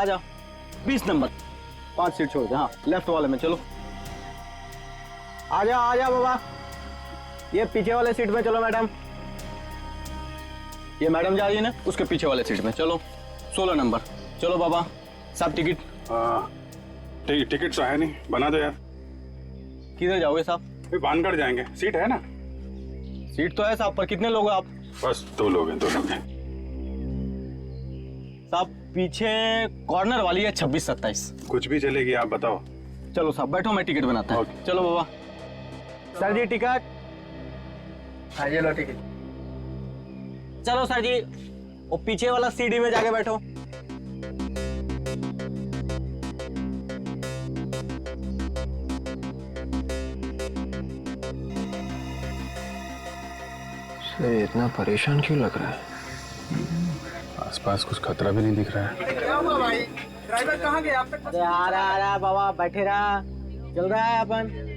आ जाओ। 20 number, 5 seat छोड़ दे। हाँ, लेफ्ट वाले में चलो। आ जाओ बाबा, ये पीछे वाले सीट में चलो मैडम। ये मैडम जा रही है ना, उसके पीछे वाले सीट में चलो। 16 नंबर चलो बाबा। साहब टिकट। टिकट तो है नहीं, बना दो यार। किधर जाओगे साहब? भानगढ़ जाएंगे, सीट है ना? सीट तो है साहब, पर कितने लोग हैं आप? बस 2 लोग हैं, 2 लोग हैं। साहब पीछे कॉर्नर वाली है 26-27। कुछ भी चलेगी, आप बताओ। चलो साहब बैठो, मैं टिकट बनाता हूँ। चलो बाबा। सर जी टिकट। हाँ ये लो टिकट। चलो सर जी, वो पीछे वाला सीढ़ी में जाके बैठो। इतना परेशान क्यों लग रहा है? आसपास कुछ खतरा भी नहीं दिख रहा है। क्या हुआ भाई? ड्राइवर कहाँ गया? आप तक अरे आ रहा बाबा, बैठे रहा, चल रहा है अपन।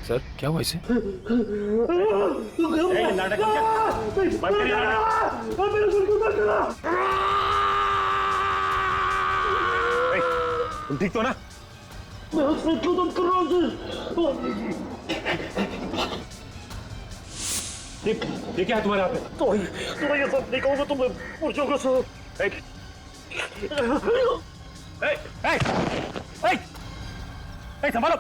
सर क्या हुआ इसे? तुम ठीक तो ना? ये क्या है तुम्हारे हाथ में? तो ये सब नहीं कहूँगा तो मैं उड़ जाऊंगा सर। संभालो।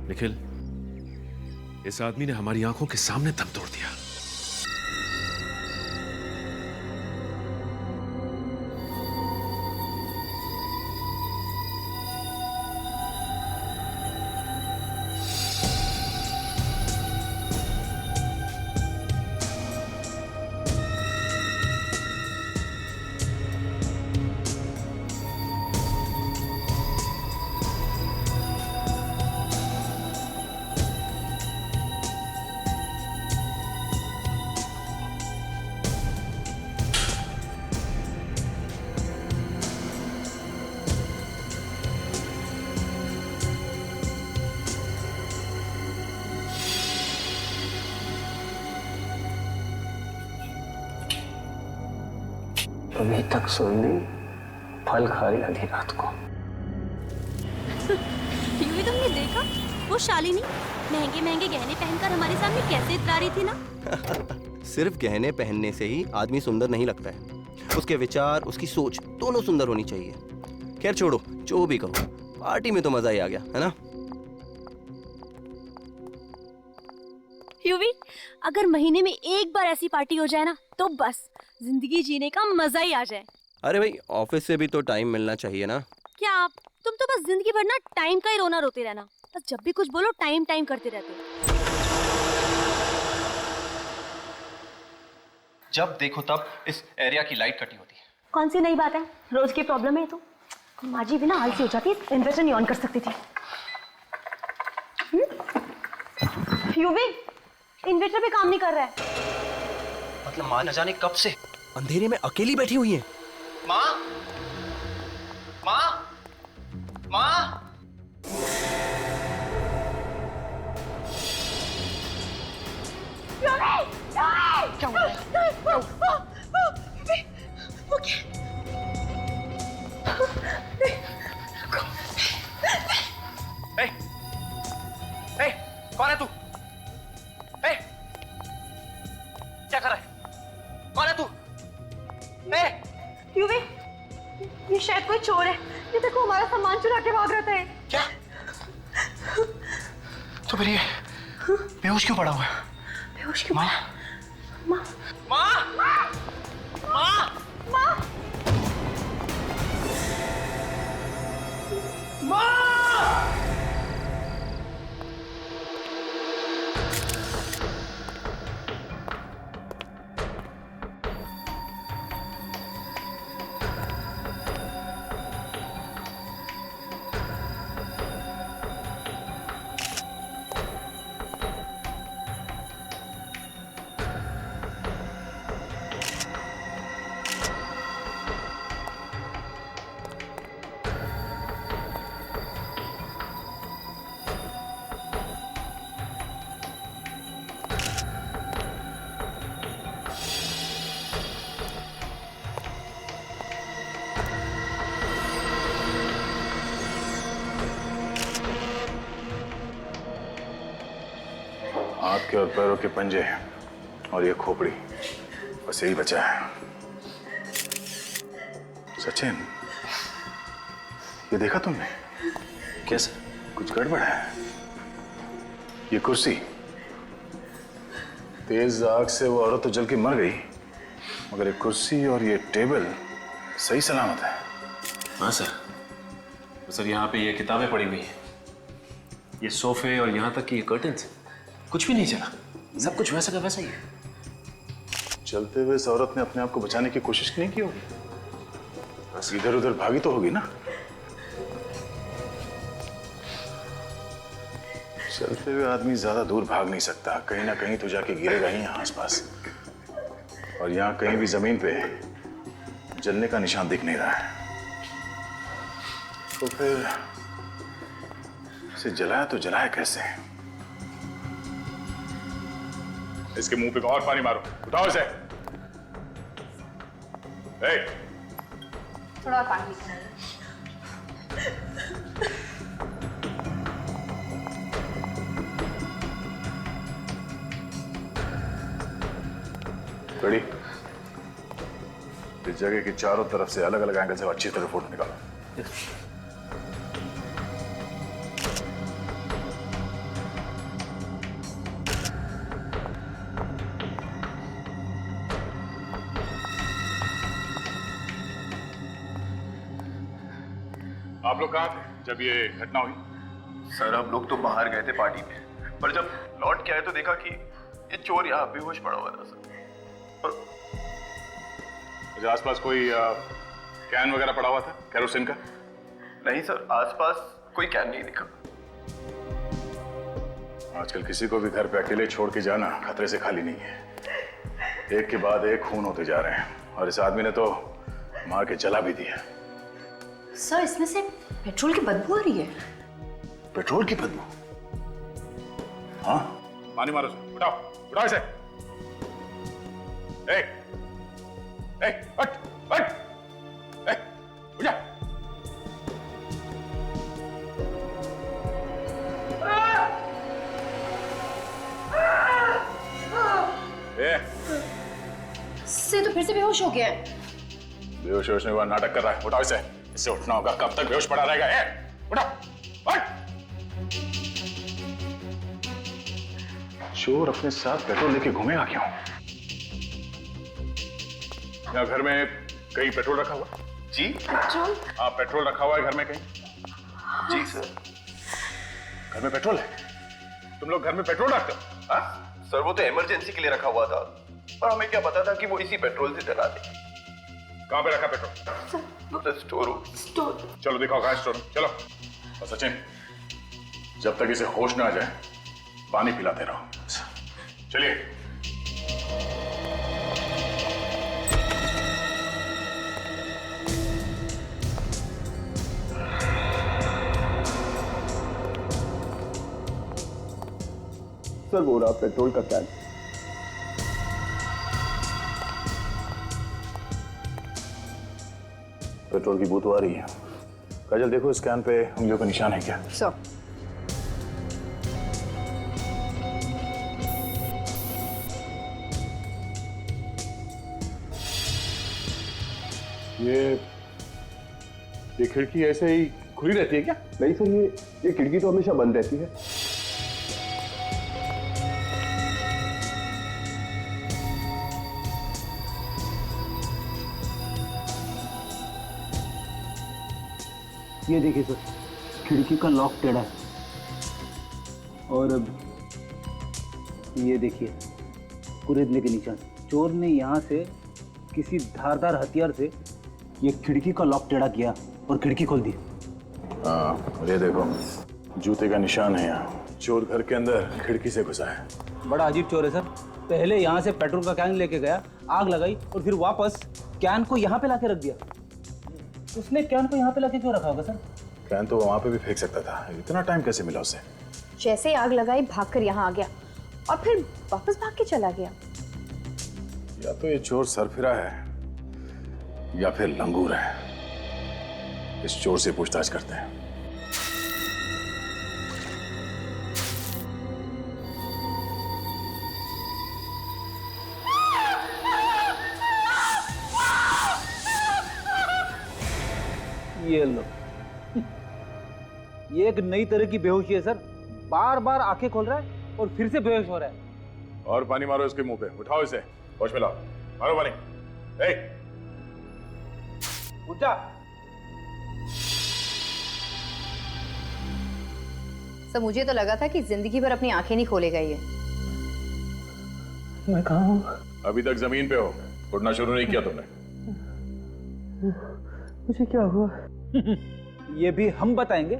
निखिल, इस आदमी ने हमारी आंखों के सामने दम तोड़ दिया। अभी तक सुन ली, फल खा रही आधी रात को। यूवी तुमने देखा वो शालिनी महंगे महंगे गहने पहनकर हमारे सामने कैसे इतरा रही थी ना। सिर्फ गहने पहनने से ही आदमी सुंदर नहीं लगता है, उसके विचार, उसकी सोच दोनों सुंदर होनी चाहिए। खैर छोड़ो, जो भी कहो, पार्टी में तो मजा ही आ गया, है ना? यूवी, अगर महीने में एक बार ऐसी पार्टी हो जाए ना तो बस जिंदगी जीने का मजा ही आ जाए। अरे भाई, ऑफिस से भी तो टाइम मिलना चाहिए ना। क्या आप तुम तो बस जिंदगी भर ना टाइम का ही रोना रोते रहना, बस जब भी कुछ बोलो टाइम टाइम करते रहते हो। जब देखो तब इस एरिया की लाइट कटी होती है। कौन सी नई बात है, रोज की प्रॉब्लम है। तो माँ जी बिना आलसी हो जाती, इन्वर्टर नहीं ऑन कर सकती थी। यूवी, इन्वर्टर भी काम नहीं कर रहा है। मतलब माँ न जाने कब से अंधेरे में अकेली बैठी हुई है। माँ, माँ, माँ। क्या हो रहा है? कौन है तू? क्या कर रहा है? कौन है तू? यूवी, ये शायद कोई चोर है। ये देखो हमारा सामान चुरा के भाग रहा है। क्या? तो फिर ये बेहोश क्यों पड़ा हुआ है? बेहोश क्यों? माँ, माँ, माँ, माँ, माँ, माँ। हाथ के और पैरों के पंजे और ये खोपड़ी, बस यही बचा है। सचिन, ये देखा तुमने? कैसे? कुछ गड़बड़ है। ये कुर्सी, तेज आग से वो औरत तो जल के मर गई, मगर ये कुर्सी और ये टेबल सही सलामत है। हाँ सर। तो सर यहाँ पे ये किताबें पड़ी हुई हैं, ये सोफे और यहाँ तक कि ये कर्टन्स, कुछ भी नहीं चला, सब कुछ वैसा का वैसा ही है। चलते हुए इस औरत ने अपने आप को बचाने की कोशिश नहीं की होगी, बस इधर उधर भागी तो होगी ना। चलते हुए आदमी ज्यादा दूर भाग नहीं सकता, कहीं ना कहीं तो जाके गिरेगा ही यहाँ आसपास। और यहाँ कहीं भी जमीन पे जलने का निशान दिख नहीं रहा है, तो फिर इसे जलाया तो जलाया कैसे? इसके मुंह पे और पानी मारो, उठाओ इसे। थोड़ा और पानी। रेडी? इस जगह की चारों तरफ से अलग अलग एंगल से अच्छी तरह फोटो निकालो। आप लोग कहाँ थे जब ये घटना हुई? सर हम लोग तो बाहर गए थे पार्टी में, पर जब लौट के आए तो देखा कि ये चोर यहाँ बेहोश पड़ा हुआ था सर। मुझे आसपास कोई कैन वगैरह पड़ा हुआ था केरोसिन का? नहीं सर, आसपास कोई कैन नहीं दिखा। आजकल किसी को भी घर पे अकेले छोड़ के जाना खतरे से खाली नहीं है। एक के बाद एक खून होते जा रहे हैं और इस आदमी ने तो मार के जला भी दिया। सर इसमें से पेट्रोल की बदबू आ रही है। पेट्रोल की बदबू? हाँ, पानी मारो इसे, उठाओ उठाओ इसे। ए, ए, हट, हट, ए, उठ जा। से तो फिर से बेहोश हो गया है। बेहोश होने के बाद नाटक कर रहा है, उठाओ इसे। इससे उठना होगा, कब तक बेहोश पड़ा रहेगा? उठाओ, हट। चोर अपने साथ पेट्रोल लेके घूमेगा क्यों? यहाँ घर में कहीं पेट्रोल रखा हुआ? जी पेट्रोल? हाँ, पेट्रोल रखा हुआ है घर में कहीं? जी सर। घर में पेट्रोल है? तुम लोग घर में पेट्रोल रखते हो? हाँ सर, वो तो इमरजेंसी के लिए रखा हुआ था, और हमें क्या पता था कि वो इसी पेट्रोल से चला दे। कहाँ पे रखा petrol? Sir store room. Store. चलो दिखाओ कहाँ स्टोर रूम, चलो। और सचिन, जब तक इसे होश ना आ जाए पानी पिलाते रहो। चलिए। सर वो रहा पेट्रोल का कैन। पेट्रोल की बू तो आ रही है। काजल देखो इस कैन पे उंगलियों का निशान है क्या? सर ये खिड़की ऐसे ही खुली रहती है क्या? नहीं सर, ये खिड़की तो हमेशा बंद रहती है। ये देखिए सर, खिड़की का लॉक टेढ़ा है। और अब ये देखिए कुरेदने के निशान। चोर ने यहाँ से किसी धारदार हथियार से ये खिड़की का लॉक टेढ़ा किया और खिड़की खोल दी। हाँ, ये देखो जूते का निशान है यहाँ। चोर घर के अंदर खिड़की से घुसा है। बड़ा अजीब चोर है सर। पहले यहाँ से पेट्रोल का कैन लेके गया, आग लगाई और फिर वापस कैन को यहाँ पे लाके रख दिया। उसने कैन को यहाँ पे लाके क्यों रखा होगा सर? कैन तो वहां पे भी फेंक सकता था। इतना टाइम कैसे मिला उसे? जैसे ही आग लगाई भागकर यहाँ आ गया और फिर वापस भाग के चला गया। या तो ये चोर सरफिरा है या फिर लंगूर है। इस चोर से पूछताछ करते हैं। ये लो, ये एक नई तरह की बेहोशी है सर। बार बार आंखें खोल रहा है और फिर से बेहोश हो रहा है। और पानी मारो इसके मुंह पे। उठाओ इसे, होश में लाओ। मारो पानी। ए! उठ जा। सर मुझे तो लगा था कि जिंदगी भर अपनी आंखें नहीं खोलेगा ये। मैं कहाँ हूँ? अभी तक जमीन पे हो, उठना शुरू नहीं किया तुमने। मुझे क्या हुआ? ये भी हम बताएंगे।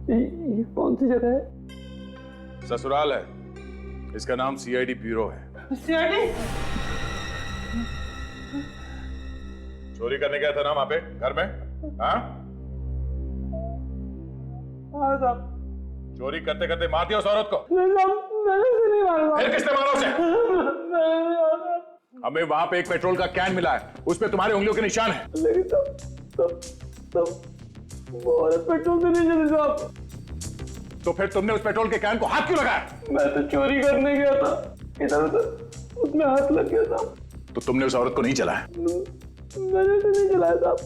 ये कौन सी जगह है? ससुराल है। इसका नाम सीआईडी ब्यूरो है। सीआईडी? चोरी करने गया था ना वहां पे घर में? हाँ? हाँ साहब। चोरी करते करते मार दिया उस औरत को? मैंने नहीं मारा। फिर किसने मारा उसे? हमें वहां पे एक पेट्रोल का कैन मिला है, उस पे तुम्हारे उंगलियों के निशान है। लेकिन तब वो औरत पेट्रोल से नहीं चली साहब। तो फिर तुमने उस पेट्रोल के कैन को हाथ क्यों लगाया? मैं तो चोरी करने गया था, इधर उधर उसमें हाथ लग गया साहब। तो तुमने उस औरत को नहीं चलाया? मैंने तो नहीं चलाया साहब।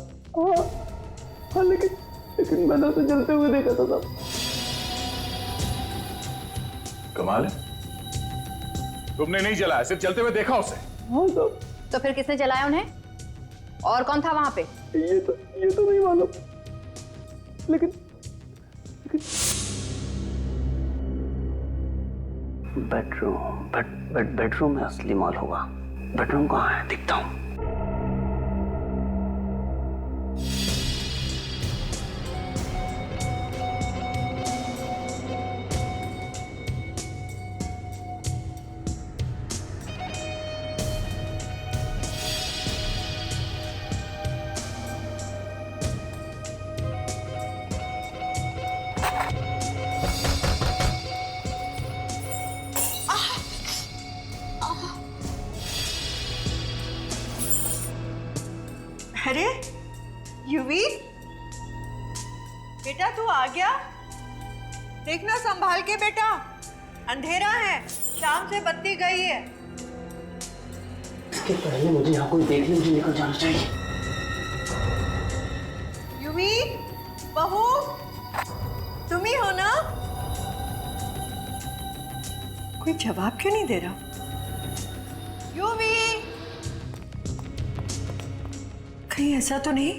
हाँ लेकिन मैंने उसे जलते हुए देखा था साहब। कमाल है, तुमने नहीं जलाया, सिर्फ चलते हुए देखा उसे। हाँ साहब। तो फिर किसने जलाया उन्हें? और कौन था वहां पे? ये तो नहीं मालूम, लेकिन बेडरूम में असली माल होगा। बेडरूम कहाँ है? दिखता हूँ। अरे युवी, बेटा तू आ गया? देखना संभाल के बेटा, अंधेरा है, शाम से बत्ती गई है। इसके पहले मुझे यहाँ कोई देख ले, मुझे निकल जाना चाहिए। युवी, बहू, तुम ही हो ना? कोई जवाब क्यों नहीं दे रहा? युवी, कहीं ऐसा तो नहीं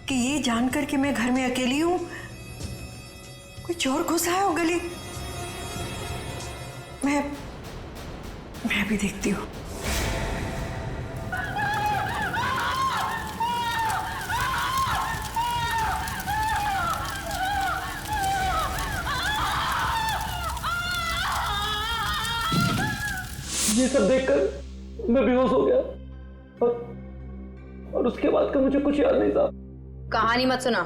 कि ये जानकर कि मैं घर में अकेली हूं कोई चोर घुस आया हो गली? मैं भी देखती हूँ। ये सब देखकर मैं बेहोश हो गया और उसके बाद का मुझे कुछ याद नहीं था। कहानी मत सुना,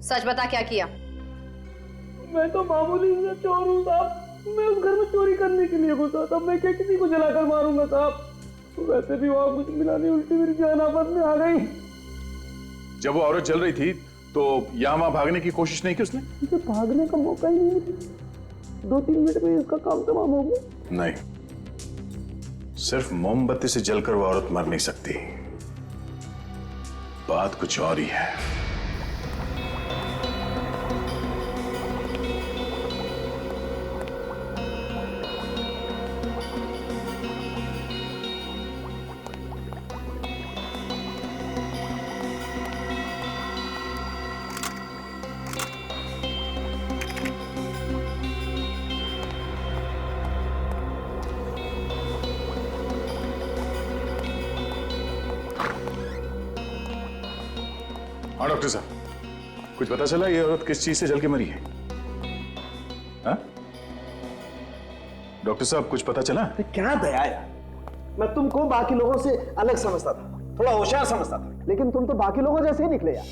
सच बता क्या किया। मैं तो मामूली सा चोर हूँ साहब। मैं उस घर में चोरी करने के लिए घुसा था। मैं क्या किसी को जलाकर मारूंगा साहब? वैसे भी वहां कुछ मिला नहीं, उल्टी मेरी जान आफत में आ गई। जब वो औरत जल रही थी तो यहाँ वहां भागने की कोशिश नहीं की उसने? मुझे भागने का मौका ही नहीं मिला। 2-3 मिनट में इसका काम तमाम हो गया। नहीं, सिर्फ मोमबत्ती से जलकर वो औरत मर नहीं सकती। बात कुछ और ही है। हाँ डॉक्टर साहब, कुछ पता चला ये औरत किस चीज से जल के मरी है? हाँ? डॉक्टर साहब कुछ पता चला? क्या दया यार, मैं तुमको बाकी लोगों से अलग समझता था, थोड़ा होशियार समझता था, लेकिन तुम तो बाकी लोगों जैसे ही निकले यार।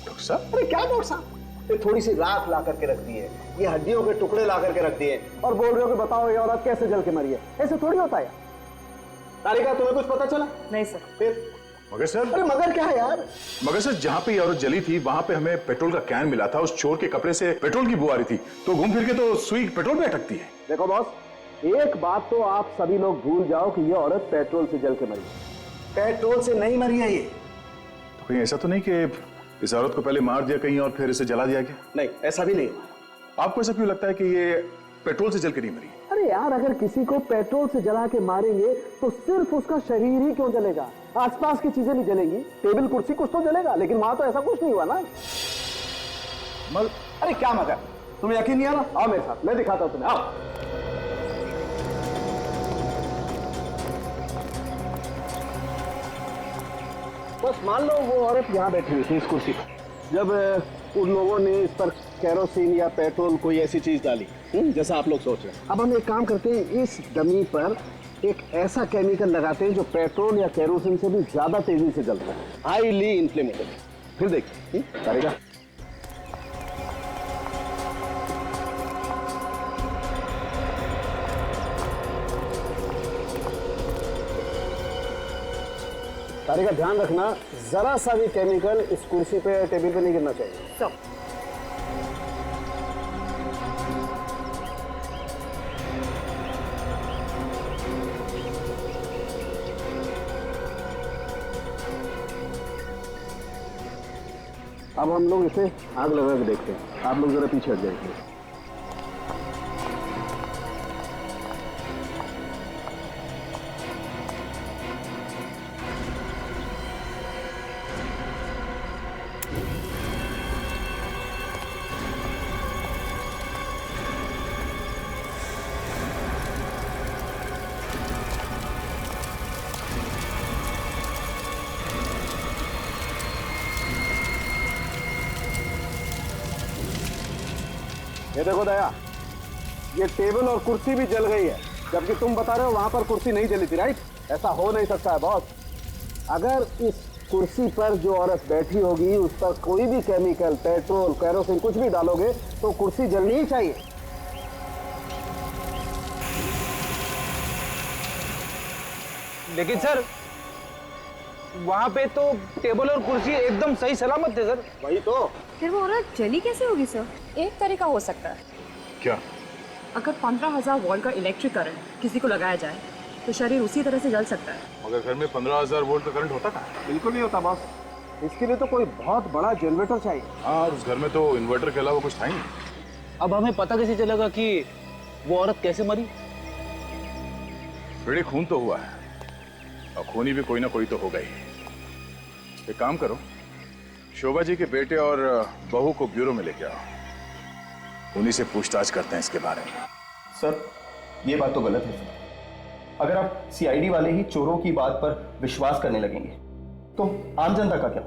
डॉक्टर साहब? अरे क्या डॉक्टर साहब, ये थोड़ी सी राख ला करके रख दी है, ये हड्डियों के टुकड़े ला करके रख दिए और बोल रहे हो कि बताओ ये औरत कैसे जल के मरी है? ऐसे थोड़ी होता है यार। तारिका, तुम्हें कुछ पता चला? नहीं सर। फिर? मगर सर, अरे मगर क्या है यार? मगर सर, जहां पे ये औरत जली थी वहां पे हमें पेट्रोल का कैन मिला था। उस चोर के कपड़े से पेट्रोल की बू आ रही थी, तो घूम फिर के तो सुई पेट्रोल में अटकती है। देखो बॉस, एक बात तो आप सभी लोग भूल जाओ कि ये औरत पेट्रोल से जल के मरी है। पेट्रोल से नहीं मरी है ये। तो कहीं ऐसा तो नहीं कि इस औरत को पहले मार दिया कहीं और फिर इसे जला दिया गया? नहीं, ऐसा भी नहीं। आपको ऐसा क्यों लगता है कि ये पेट्रोल से जल के नहीं मरी? अरे यार, अगर किसी को पेट्रोल से जला के मारेंगे तो सिर्फ उसका शरीर ही क्यों जलेगा? आसपास की चीजें नहीं जलेंगी, टेबल कुर्सी कुछ तो जलेगा, लेकिन वहां तो ऐसा कुछ नहीं हुआ ना। अरे क्या मगर, तुम्हें यकीन नहीं आ रहा? आओ मेरे साथ, मैं दिखाता हूं तुम्हें, आओ। बस मान लो वो औरत यहाँ बैठी हुई थी इस कुर्सी पर, जब उन लोगों ने इस पर केरोसिन या पेट्रोल कोई ऐसी चीज डाली जैसा आप लोग सोच रहे हैं। अब हम एक काम करते हैं, इस डमी पर एक ऐसा केमिकल लगाते हैं जो पेट्रोल या केरोसिन से भी ज्यादा तेजी से जलता है, हाईली इन्फ्लेमेबल। फिर देखिए करेगा। तारिका, ध्यान रखना, जरा सा भी केमिकल इस कुर्सी पे टेबल पे नहीं गिरना चाहिए। अब हम लोग इसे आग लगा के देखते हैं। आप लोग जरा पीछे हट जाइए। ये देखो दया, ये टेबल और कुर्सी भी जल गई है, जबकि तुम बता रहे हो वहां पर कुर्सी नहीं जली थी, राइट? ऐसा हो नहीं सकता है बॉस। अगर इस कुर्सी पर जो औरत बैठी होगी उस पर कोई भी केमिकल, पेट्रोल, केरोसिन कुछ भी डालोगे तो कुर्सी जलनी ही चाहिए। लेकिन सर वहां पे तो टेबल और कुर्सी एकदम सही सलामत थे सर। वही तो। फिर वो औरत जली कैसे होगी सर? एक तरीका हो सकता है। क्या? अगर 15,000 वोल्ट का इलेक्ट्रिक करंट किसी को लगाया जाए तो शरीर उसी तरह से जल सकता है। मगर घर में 15,000 वोल्ट का करंट होता था? बिल्कुल नहीं होता बॉस। इसके लिए तो कोई बहुत बड़ा जनरेटर चाहिए। हाँ, उस घर में तो इन्वर्टर के अलावा कुछ था ही नहीं। अब हमें पता कैसे चलेगा कि वो औरत कैसे मरी? बड़े खून तो हुआ है और खूनी भी कोई ना कोई तो होगा ही। एक काम करो, शोभा जी के बेटे और बहू को ब्यूरो में लेके आओ, उन्हीं से पूछताछ करते हैं इसके बारे में। सर ये बात तो गलत है सर। अगर आप सीआईडी वाले ही चोरों की बात पर विश्वास करने लगेंगे तो आम जनता का क्या?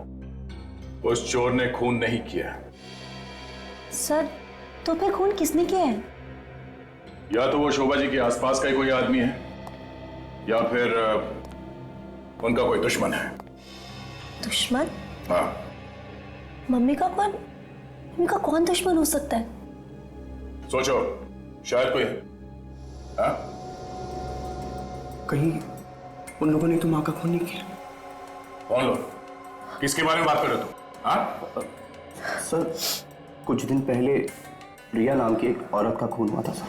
उस चोर ने खून नहीं किया। सर तो फिर खून किसने किया है? या तो वो शोभा जी के आसपास का ही कोई आदमी है या फिर उनका कोई दुश्मन है। दुश्मन? हाँ। मम्मी का कौन, उनका कौन दुश्मन हो सकता है? सोचो, शायद कोई। हाँ? कहीं उन लोगों ने तो माँ का खून नहीं किया? कौन लोग? किसके बारे में बात कर रहे हो तुम? हाँ? सर कुछ दिन पहले रिया नाम की एक औरत का खून हुआ था सर।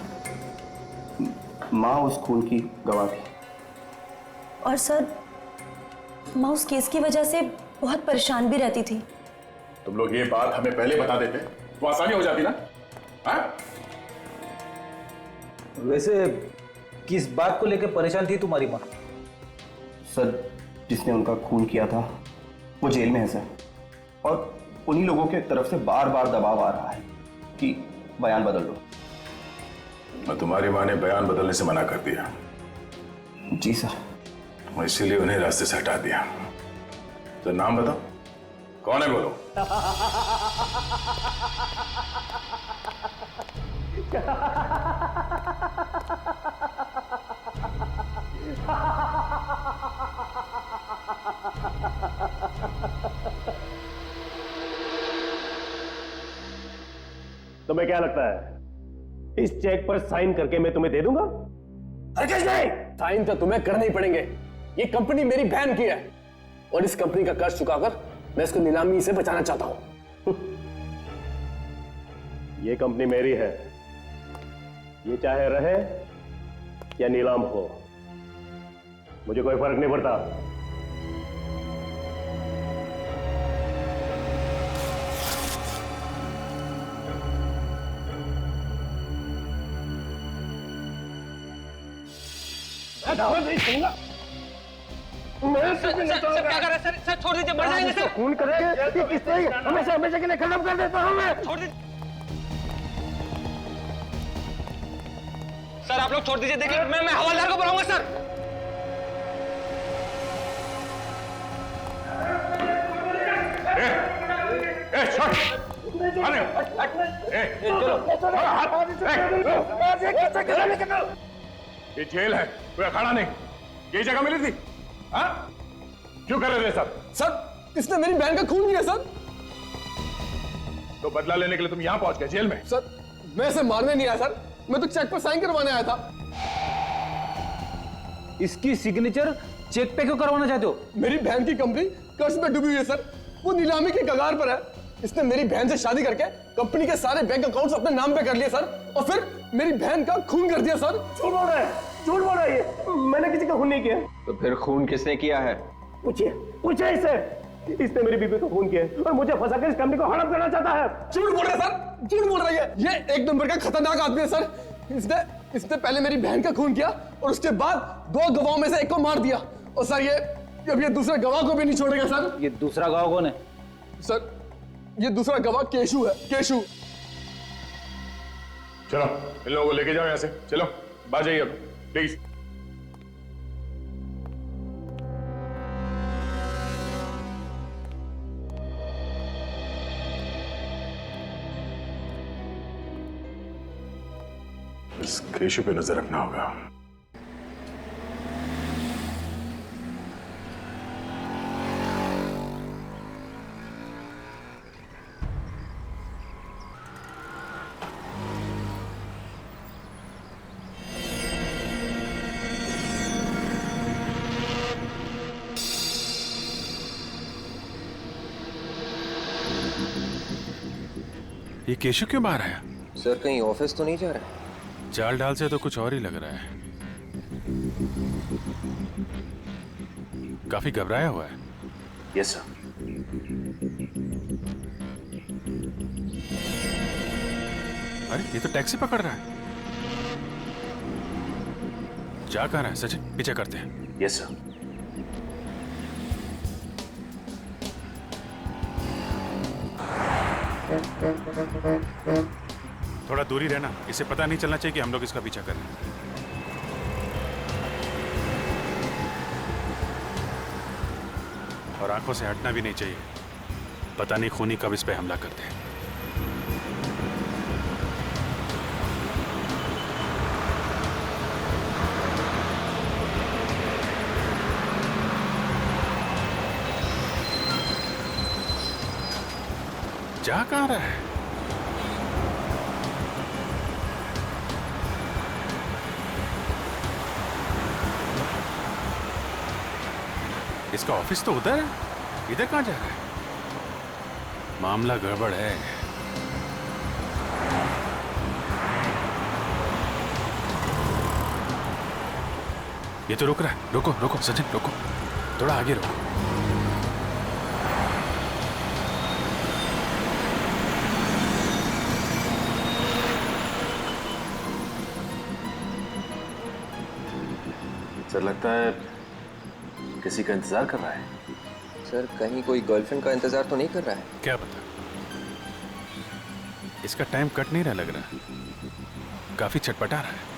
माँ उस खून की गवाह थी। और सर माँ उस केस की वजह से बहुत परेशान भी रहती थी। तुम लोग ये बात हमें पहले बता देते तो आसानी हो जाती ना। हाँ? वैसे किस बात को लेकर परेशान थी तुम्हारी माँ? सर जिसने उनका खून किया था वो जेल में है सर, और उन्हीं लोगों के तरफ से बार बार दबाव आ रहा है कि बयान बदल दो। और तुम्हारी माँ ने बयान बदलने से मना कर दिया? जी सर। और इसीलिए उन्हें रास्ते से हटा दिया। तो नाम बताओ, कौन है बोलो? तुम्हें क्या लगता है इस चेक पर साइन करके मैं तुम्हें दे दूंगा? हरगिज़ नहीं, साइन तो तुम्हें करने ही पड़ेंगे। ये कंपनी मेरी बहन की है और इस कंपनी का कर्ज चुकाकर मैं इसको नीलामी से बचाना चाहता हूं। ये कंपनी मेरी है, ये चाहे रहे या नीलाम हो, मुझे कोई फर्क नहीं पड़ता। नहीं सुनूंगा। सर क्या कर रहे हैं सर? सर छोड़ दीजिए, मर जाएंगे सर। खून करके किस तरह हमेशा हमेशा के लिए खत्म कर देता हूं मैं। छोड़ दीजिए सर, आप लोग छोड़ दीजिए। देखिए मैं हवलदार को बुलाऊंगा सर। ये जेल है, कोई अखाड़ा नहीं। ये जगह मिली थी? हाँ? क्यों कर रहे थे सब? सर इसने मेरी बहन का खून किया सर। तो बदला लेने के लिए तुम यहाँ पहुंच गए जेल में? सर मैं इसे मारने नहीं आया सर, मैं तो चेक पर साइन करवाने आया था। इसकी सिग्नेचर चेक पे क्यों करवाना चाहते हो? मेरी बहन की कंपनी कर्ज में डूबी हुई है सर, वो नीलामी की कगार पर है। इसने मेरी बहन से शादी करके कंपनी के सारे बैंक अकाउंट्स अपने नाम पे कर लिए सर, और फिर मेरी बहन का खून कर दिया सर। झूठ बोल रहा है, झूठ बोल रहा है ये। मैंने किसी का खून नहीं किया। तो फिर खून किसने किया है? पूछिए, पूछिए इससे। इसने मेरी बीबी का खून किया है और मुझे फंसा कर इस कंपनी को हड़प करना चाहता है। झूठ बोल रहा है सर, झूठ बोल रहा है। ये एक नंबर का खतरनाक आदमी है सर। इसने पहले मेरी बहन का खून किया और उसके बाद 2 गवाहों में से एक को मार दिया। और सर ये अब ये दूसरे गवाह को भी नहीं छोड़ेगा सर। ये दूसरा गवाह कौन है? सर ये दूसरा गवाह केशु है, केशु। चलो इन लोगों को लेके जाओ यहाँ से, चलो बाहर जाइए अब प्लीज। इस केशु पे नजर रखना होगा। ये केशु क्यों बाहर आया? सर कहीं ऑफिस तो नहीं जा रहा है? चाल ढाल से तो कुछ और ही लग रहा है। काफी घबराया हुआ है। Yes sir. अरे ये तो टैक्सी पकड़ रहा है। जा कहाँ रहा है सचिन? पीछे करते हैं। Yes sir. थोड़ा दूरी रहना, इसे पता नहीं चलना चाहिए कि हम लोग इसका पीछा कर रहे हैं। और आंखों से हटना भी नहीं चाहिए, पता नहीं खूनी कब इस पे हमला करते हैं। जा कहाँ रहा है? इसका ऑफिस तो उधर है, इधर कहाँ जा रहा है? मामला गड़बड़ है। ये तो रुक रहा है। रुको रुको सचिन, रुको, थोड़ा आगे रुको। सर लगता है किसी का इंतजार कर रहा है। सर कहीं कोई गर्लफ्रेंड का इंतजार तो नहीं कर रहा है? क्या पता, इसका टाइम कट नहीं रहा लग रहा, काफी चटपटा रहा है।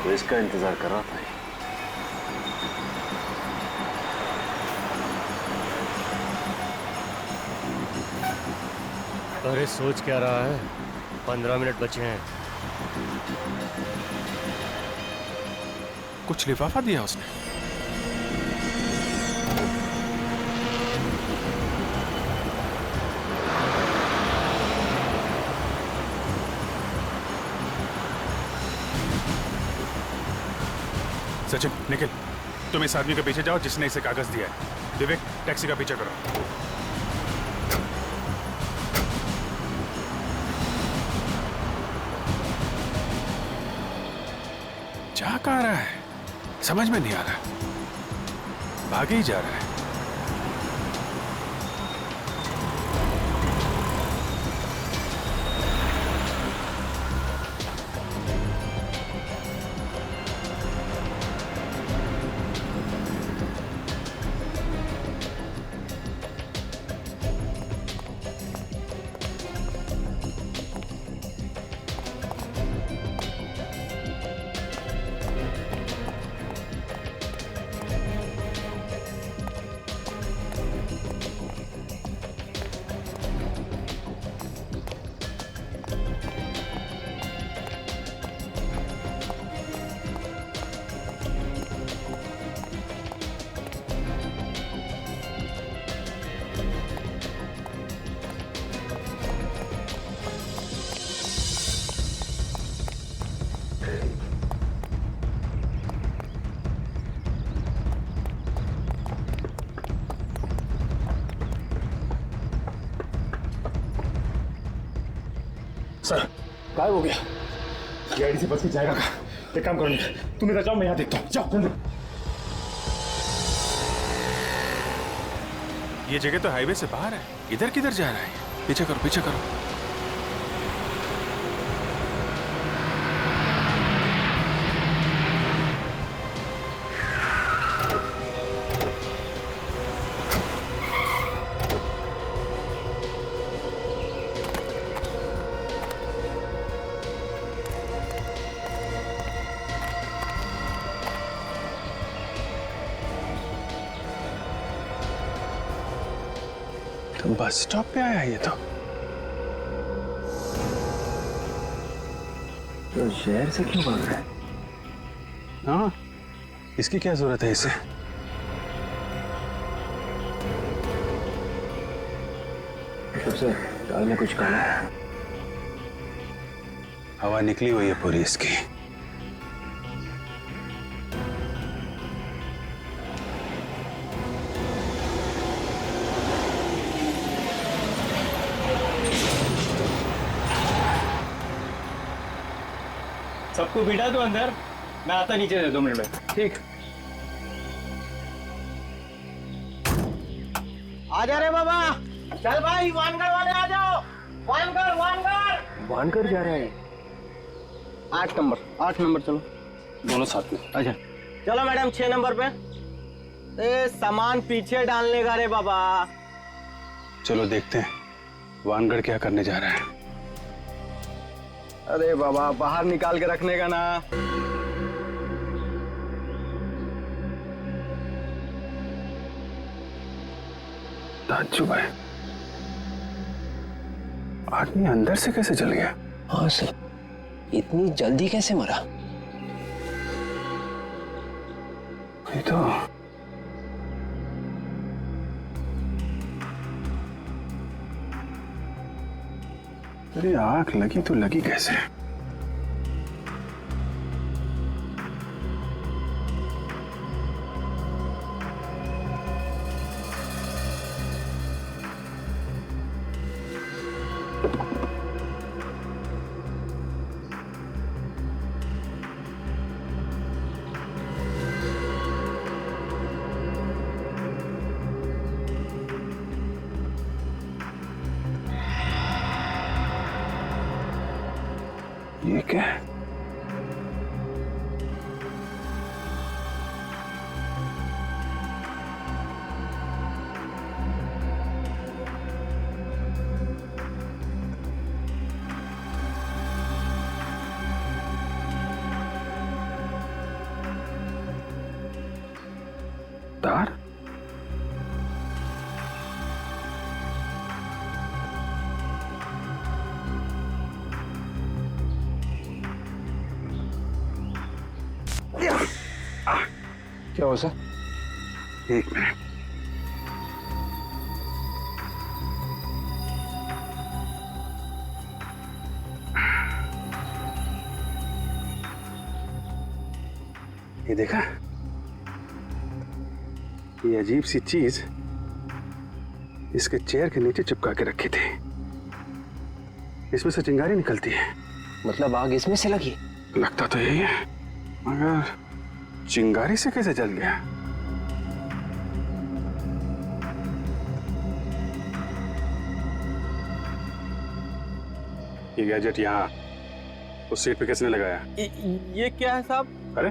तो इसका इंतजार कर रहा था। अरे सोच क्या रहा है, 15 मिनट बचे हैं। कुछ लिफाफा दिया उसने। सचिन निखिल, तुम इस आदमी के पीछे जाओ जिसने इसे कागज दिया है। विवेक टैक्सी का पीछा करो। जा कहाँ रहा है समझ में नहीं आ रहा, भागे ही जा रहा है। सर गायब हो गया। गाड़ी से बच के जाएगा कहाँ? एक काम करो निखिल, तुम इधर जाओ, मैं यहाँ देखता हूँ। जाओ जल्दी। ये जगह तो हाईवे से बाहर है, इधर किधर जा रहा है? पीछे करो, पीछे करो। बस स्टॉप पे आया ये तो शहर से क्यों भाग रहा है? हाँ, इसकी क्या जरूरत है इसे? सबसे दाल में कुछ काला है। हवा निकली हुई है पूरी इसकी। सबको बिठा दो अंदर, मैं आता नीचे से 2 मिनट में। ठीक। आ जा रे बाबा, चल भाई वानगढ़ वाले आ जाओ। वानगढ़ वानगढ़ वानगढ़ जा रहा है। 8 नंबर चलो दोनों साथ में। अच्छा चलो मैडम 6 नंबर पे। ए सामान पीछे डालने का रे बाबा। चलो देखते हैं वानगढ़ क्या करने जा रहा है। अरे बाबा बाहर निकाल के रखने का ना। ताज्जुब है, आदमी अंदर से कैसे जल गया? हाँ सर, इतनी जल्दी कैसे मरा? ये तो अरे आंख लगी तो लगी कैसे? ये क्या है? तार? क्या हो सर? 1 मिनट। ये देखा, ये अजीब सी चीज इसके चेयर के नीचे चिपका के रखी थी। इसमें से चिंगारी निकलती है। मतलब आग इसमें से लगी? लगता तो यही है, मगर चिंगारी से कैसे जल गया? ये गैजेट यहाँ उस सीट पे किसने लगाया? ये क्या है साहब? अरे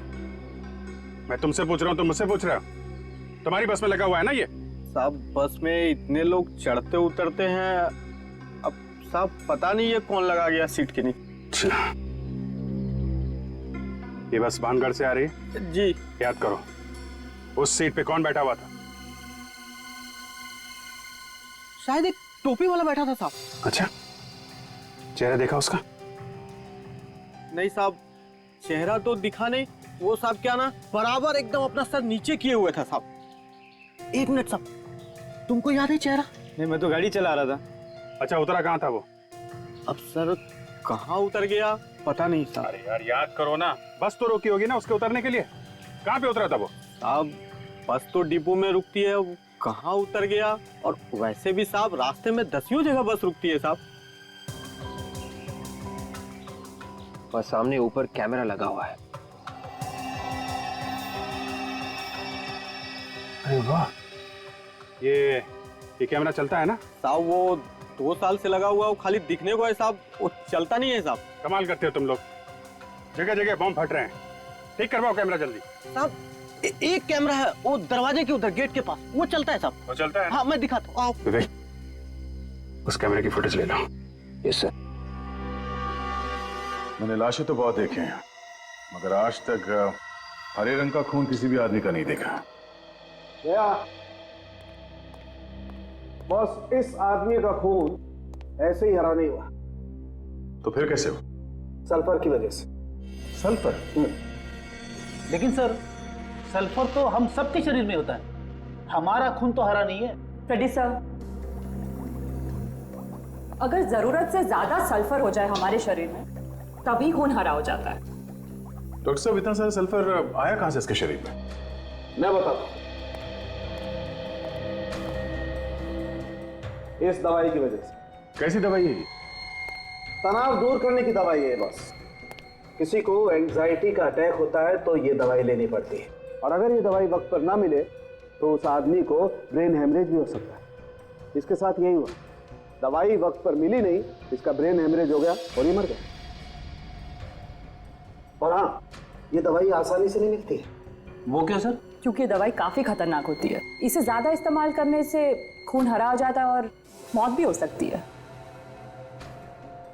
मैं तुमसे पूछ रहा हूँ, तुम मुझसे पूछ रहे हो? तुम्हारी बस में लगा हुआ है ना ये? साहब बस में इतने लोग चढ़ते उतरते हैं, अब साहब पता नहीं ये कौन लगा गया सीट के नीचे। ये बस वानगढ़ से आ रही है? जी। याद करो उस सीट पे कौन बैठा हुआ था? शायद एक टोपी वाला बैठा था साहब। अच्छा, चेहरा देखा उसका? नहीं साहब, चेहरा तो दिखा नहीं। वो साहब क्या ना बराबर एकदम अपना सर नीचे किए हुए था साहब। 1 मिनट साहब, तुमको याद है चेहरा? नहीं मैं तो गाड़ी चला रहा था। अच्छा उतरा कहाँ था वो? अब सर कहाँ उतर गया पता नहीं साहब। अरे यार याद करो ना, बस तो रोकी होगी ना उसके उतरने के लिए। कहाँ पे उतरा था वो? साहब बस तो डिपो में रुकती है, वो कहाँ उतर गया? और वैसे भी साहब रास्ते में 10 जगह बस रुकती है साहब। और सामने ऊपर कैमरा लगा हुआ है। अरे वाह, ये कैमरा चलता है ना? साहब वो 2 साल से लगा हुआ, वो खाली दिखने को है साहब, वो चलता नहीं है साहब। कमाल करते हो तुम लोग, जगह जगह बम फट रहे हैं, ठीक करवाओ कैमरा जल्दी। साहब एक कैमरा है वो दरवाजे के उधर गेट के पास, वो चलता है साहब। वो चलता है? हाँ मैं दिखाता हूँ, आओ। विवेक, उस कैमरे की फुटेज ले लो। Yes sir. मैंने लाशें तो बहुत देखे हैं, मगर आज तक हरे रंग का खून किसी भी आदमी का नहीं देखा। बॉस, इस आदमी का खून ऐसे ही हरा नहीं हुआ। तो फिर कैसे हो? सल्फर की वजह से। सल्फर? लेकिन सर, सल्फर तो हम सबके शरीर में होता है, हमारा खून तो हरा नहीं है। फ्रेडी सर, अगर जरूरत से ज्यादा सल्फर हो जाए हमारे शरीर में तभी खून हरा हो जाता है। डॉक्टर साहब, इतना सारा सल्फर आया कहां से इसके शरीर में? मैं बताता हूं। इस दवाई की वजह से। कैसी दवाई है? तनाव दूर करने की दवाई है बस। किसी को एंजाइटी का अटैक होता है तो ये दवाई लेनी पड़ती है, और अगर ये दवाई वक्त पर ना मिले तो उस आदमी को ब्रेन हेमरेज भी हो सकता है। इसके साथ यही हुआ, दवाई वक्त पर मिली नहीं, इसका ब्रेन हेमरेज हो गया और ये मर गया। और हाँ, ये दवाई आसानी से नहीं मिलती। वो क्यों सर? क्योंकि दवाई काफी खतरनाक होती है, इसे ज्यादा इस्तेमाल करने से खून हरा हो जाता है और मौत भी हो सकती है।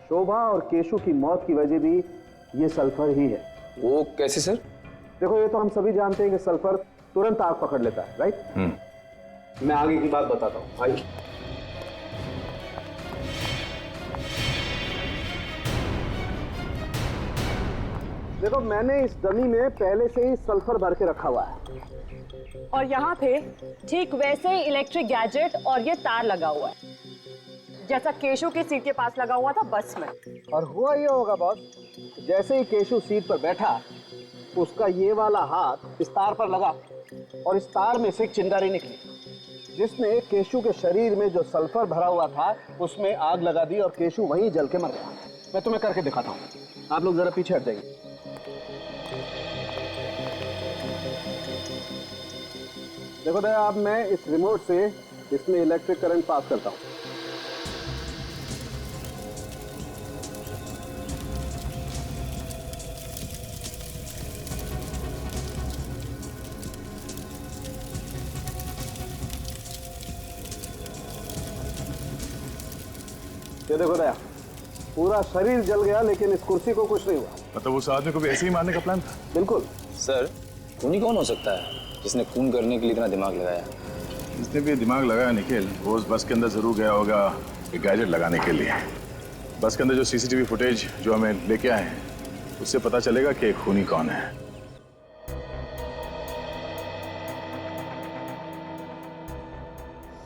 शोभा और केशु की मौत की वजह भी ये सल्फर ही है। वो कैसे सर? देखो, ये तो हम सभी जानते हैं कि सल्फर तुरंत आग पकड़ लेता है, राइट? मैं आगे की बात बताता हूँ, आइए। देखो, मैंने इस डमी में पहले से ही सल्फर भर के रखा हुआ है, और यहाँ पे ठीक वैसे ही इलेक्ट्रिक गैजेट और ये तार लगा हुआ है, जैसा केशु की सीट के पास लगा हुआ था बस में। और हुआ ये होगा बॉस, जैसे ही केशु सीट पर बैठा, उसका ये वाला हाथ इस तार पर लगा और इस तार में से एक चिंगारी निकली, जिसने केशु के शरीर में जो सल्फर भरा हुआ था उसमें आग लगा दी और केशु वहीं जल के मर गया। मैं तुम्हें करके दिखाता हूँ, आप लोग जरा पीछे हट जाइए। देखो दया, अब मैं इस रिमोट से इसमें इलेक्ट्रिक करंट पास करता हूँ। ये देखो दया, पूरा शरीर जल गया लेकिन इस कुर्सी को कुछ नहीं हुआ। मतलब उस आदमी को भी ऐसे ही मारने का प्लान था? बिल्कुल। सर, खूनी कौन हो सकता है जिसने खून करने के लिए इतना दिमाग लगाया? जिसने भी दिमाग लगाया निखिल, वो उस बस के अंदर जरूर गया होगा एक गैजेट लगाने के लिए। बस के अंदर जो सीसीटीवी फुटेज जो हमें लेके आए हैं, उससे पता चलेगा कि खूनी कौन है।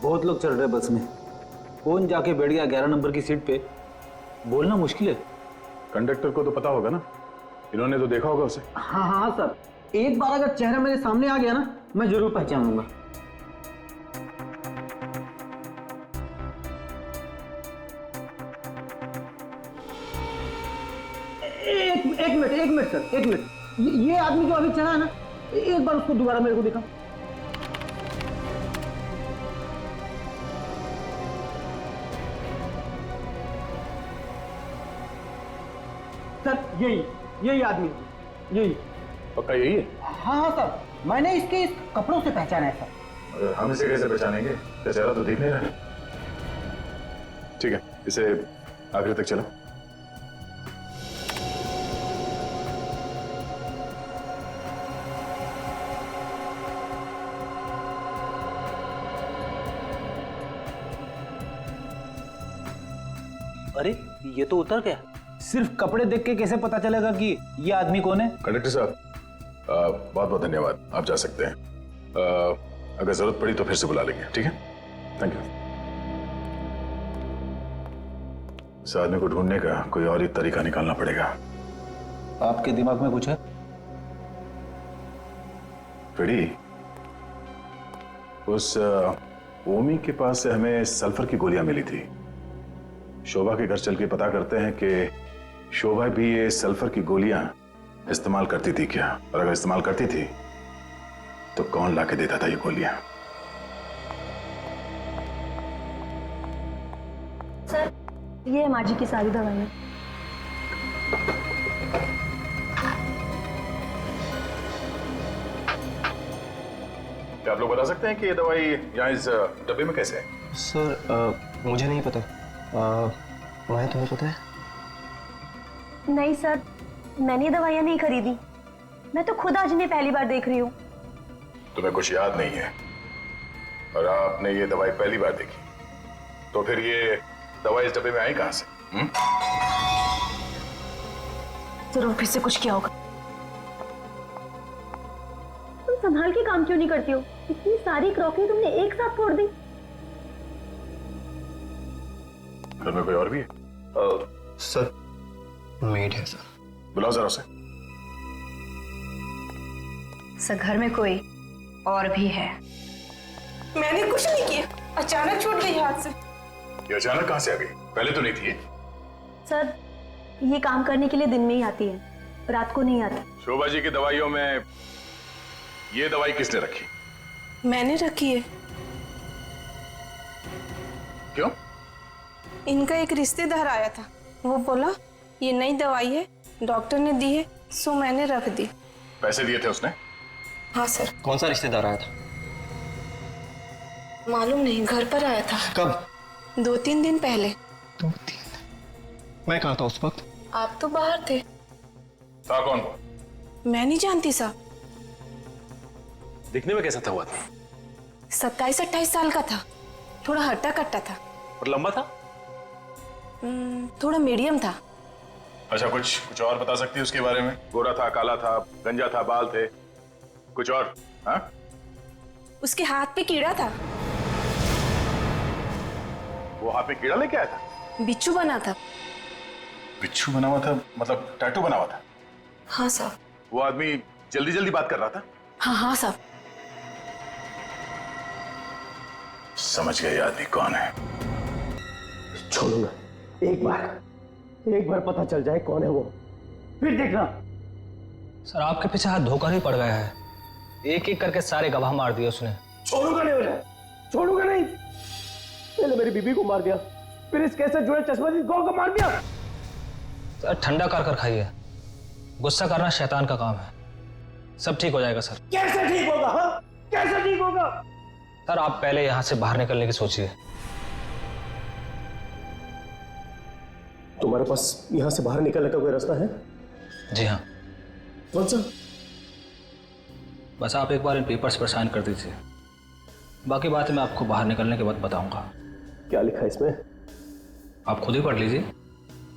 बहुत लोग चल रहे बस में, कौन जाके बैठ गया 11 नंबर की सीट पे, बोलना मुश्किल है। कंडक्टर को तो पता होगा ना, इन्होंने तो देखा होगा उसे। हाँ हाँ सर, एक बार अगर चेहरा मेरे सामने आ गया ना, मैं जरूर पहचान लूंगा। एक मिनट सर, एक मिनट। ये आदमी जो अभी चढ़ा है ना, एक बार उसको दोबारा मेरे को दिखाओ। सर यही आदमी, यही। पक्का यही है? हाँ हाँ सर, मैंने इसके इस कपड़ों से पहचाना है सर। हम इसे कैसे पहचानेंगे? चेहरा तो दिख नहीं रहा। ठीक है, इसे आखिर तक चलो। अरे ये तो उतर गया। सिर्फ कपड़े देख के कैसे पता चलेगा कि ये आदमी कौन है? कंडक्टर साहब, बहुत बहुत धन्यवाद, आप जा सकते हैं। अगर जरूरत पड़ी तो फिर से बुला लेंगे, ठीक है? Thank you. इस आदमी को ढूंढने का कोई और ही तरीका निकालना पड़ेगा। आपके दिमाग में कुछ है? फिरी, उस ओमी के पास से हमें सल्फर की गोलियां मिली थी। शोभा के घर चल के पता करते हैं कि शोभा भी ये सल्फर की गोलियां इस्तेमाल करती थी क्या? और अगर इस्तेमाल करती थी तो कौन लाके देता था ये गोलियां? सर ये है माँ जी की सारी दवाइयाँ। क्या आप लोग बता सकते हैं कि ये दवाई यहाँ इस डब्बे में कैसे है? सर मुझे नहीं पता। माया तुम्हें पता है? नहीं सर, मैंने दवाइयाँ नहीं खरीदी। मैं तो खुद आज इन्हें पहली बार देख रही हूँ। तुम्हें कुछ याद नहीं है और आपने ये दवाई पहली बार देखी, तो फिर ये दवाई इस डब्बे में आई कहां से? जरूर फिर से कुछ किया होगा। तुम संभाल के काम क्यों नहीं करती हो? इतनी सारी क्रॉकरी तुमने एक साथ फोड़ दी। घर में कोई और भी है? सर मेड है सर। बुलाओ जरा उसे। सर घर में कोई और भी है। मैंने कुछ नहीं किया, अचानक छूट गई हाथ से। ये अचानक कहां से आ गई? पहले तो नहीं थी। सर ये काम करने के लिए दिन में ही आती है, रात को नहीं आती। शोभा जी की दवाइयों में ये दवाई किसने रखी? मैंने रखी है। क्यों? इनका एक रिश्तेदार आया था, वो बोला ये नई दवाई है, डॉक्टर ने दी है, सो मैंने रख दी। पैसे दिए थे उसने? हाँ सर। कौन सा रिश्तेदार आया था? मालूम नहीं, घर पर आया था। कब? 2-3 दिन पहले। 2-3? मैं कहाँ था उस वक्त? आप तो बाहर थे। था कौन वो? मैं नहीं जानती साहब। दिखने में कैसा था वो आदमी? 27-28 साल का था, थोड़ा हट्टा कट्टा था। और लंबा था? थोड़ा मीडियम था। अच्छा, कुछ और बता सकती है उसके बारे में? गोरा था, काला था, गंजा था, बाल थे, कुछ और? हाँ? उसके हाथ पे कीड़ा था। वो हाथ में कीड़ा लेके आया था? बिच्छू बना था। बिच्छू बना हुआ था मतलब टैटू बना हुआ था? हाँ साहब। वो आदमी जल्दी जल्दी बात कर रहा था? हाँ साहब। समझ गए आदमी कौन है। छोड़ूंगा, एक बार पता चल जाए कौन है वो, फिर देखना। सर आपके पीछे हाथ धोकर ही पड़ गया है, एक एक करके सारे गवाह मार दिए उसने। छोड़ूंगा नहीं उन्हें, छोड़ूंगा नहीं। पहले मेरी बीबी को मार दिया, फिर इस केस से जुड़े चश्मदीद गौ को मार दिया। सर ठंडा कर खाइए, गुस्सा करना शैतान का काम है। सब ठीक हो जाएगा सर। कैसे ठीक होगा? हाँ? कैसे ठीक होगा? सर आप पहले यहाँ से बाहर निकलने की सोचिए। तुम्हारे पास यहाँ से बाहर निकलने का कोई रास्ता है? जी हाँ। कौन सा? बस आप एक बार इन पेपर्स पर साइन कर दीजिए, बाकी बातें मैं आपको बाहर निकलने के बाद बताऊंगा। क्या लिखा है इसमें? आप खुद ही पढ़ लीजिए।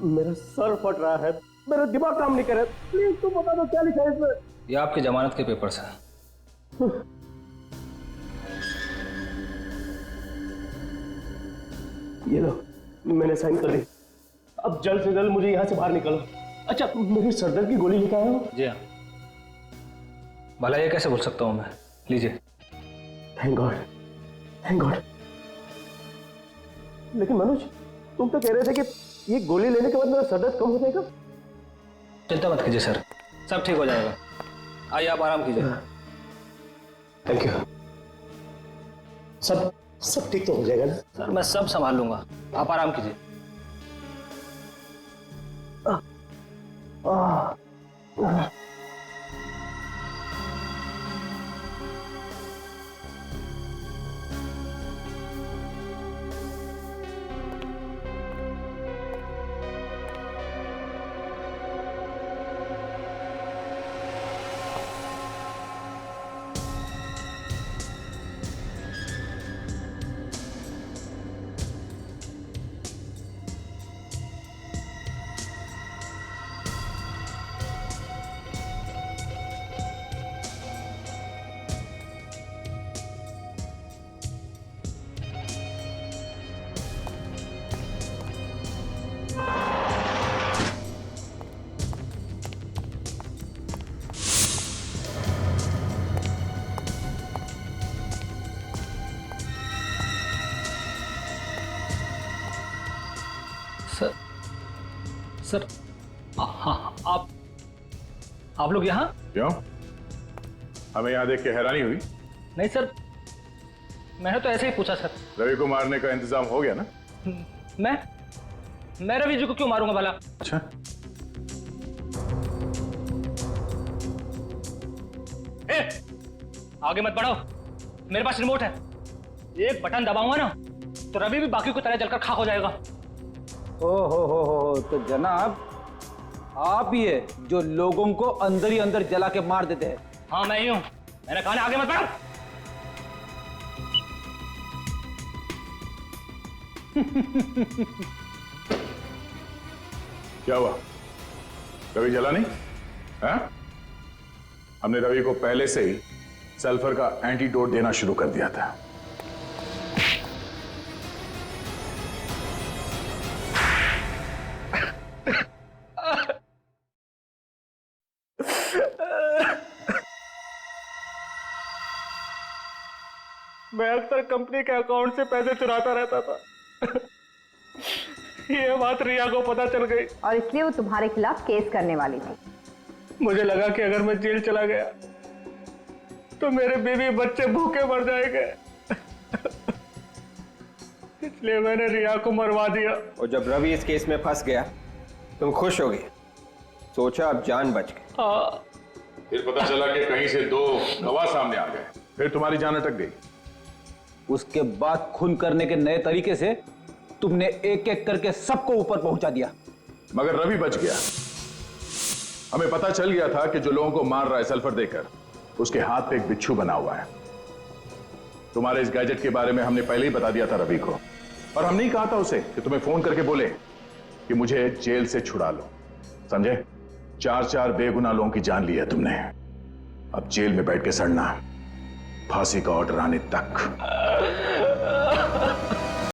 मेरा सर फट रहा है, मेरा दिमाग काम नहीं कर रहा। प्लीज तुम बता दो क्या लिखा है इसमें। ये आपकी जमानत के पेपर्स हैं। ये लो, मैंने साइन कर दी। अब जल्द से जल्द मुझे यहाँ से बाहर निकलो। अच्छा, मेरी सरदर्द की गोली लेकर आए हो? जी हाँ। भला ये कैसे बोल सकता हूँ मैं, लीजिए। Thank God, thank God. लेकिन मनोज, तुम तो कह रहे थे कि ये गोली लेने के बाद मेरा सरदर्द कम हो जाएगा। चिंता मत कीजिए सर, सब ठीक हो जाएगा। आइए आप आराम कीजिए। Thank you. सब ठीक तो हो जाएगा ना? सर मैं सब संभाल लूंगा, आप आराम कीजिए। हाँ, आप लोग यहाँ? क्यों? हमें यहाँ देख के हैरानी हुई? नहीं सर, मैंने तो ऐसे ही पूछा सर। रवि को मारने का इंतजाम हो गया ना? मैं रवि जी को क्यों मारूंगा भला? अच्छा, आगे मत बढ़ो, मेरे पास रिमोट है। एक बटन दबाऊंगा ना तो रवि भी बाकी की तरह जलकर खाक हो जाएगा। ओ हो, तो जनाब आप ही है जो लोगों को अंदर ही अंदर जला के मार देते हैं। हाँ मैं ही हूं, मैंने कहा ना आगे मत बढ़ो। क्या हुआ? रवि जला नहीं? हाँ? हमने रवि को पहले से ही सल्फर का एंटीडोट देना शुरू कर दिया था। मैं अक्सर कंपनी के अकाउंट से पैसे चुराता रहता था। ये बात रिया को पता चल गई और इसलिए वो तुम्हारे खिलाफ केस करने वाली थी। मुझे लगा कि अगर मैं जेल चला गया तो मेरे बीवी बच्चे भूखे मर जाएंगे। इसलिए मैंने रिया को मरवा दिया। और जब रवि इस केस में फंस गया तुम खुश हो गए, सोचा अब जान बच गई। हाँ। फिर पता चला कि कहीं से 2 गवाह सामने आ गए, फिर तुम्हारी जान अटक गई। उसके बाद खून करने के नए तरीके से तुमने एक एक करके सबको ऊपर पहुंचा दिया। मगर रवि बच गया। हमें पता चल गया था कि जो लोगों को मार रहा है सल्फर देकर, उसके हाथ पे एक बिच्छू बना हुआ है। तुम्हारे इस गैजेट के बारे में हमने पहले ही बता दिया था रवि को, और हमने ही कहा था उसे कि तुम्हें फोन करके बोले कि मुझे जेल से छुड़ा लो। समझे? 4 बेगुनाह लोगों की जान ली है तुमने। अब जेल में बैठ के सड़ना, फांसी का ऑर्डर आने तक।